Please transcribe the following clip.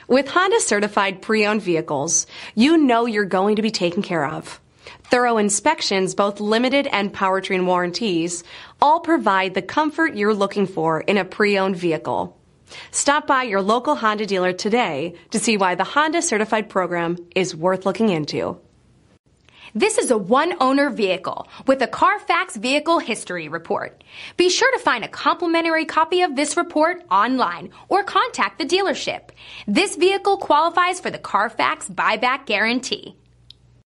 With Honda certified pre-owned vehicles, you know you're going to be taken care of. Thorough inspections, both limited and powertrain warranties, all provide the comfort you're looking for in a pre-owned vehicle. Stop by your local Honda dealer today to see why the Honda certified program is worth looking into. This is a one-owner vehicle with a Carfax Vehicle History Report. Be sure to find a complimentary copy of this report online or contact the dealership. This vehicle qualifies for the Carfax Buyback Guarantee.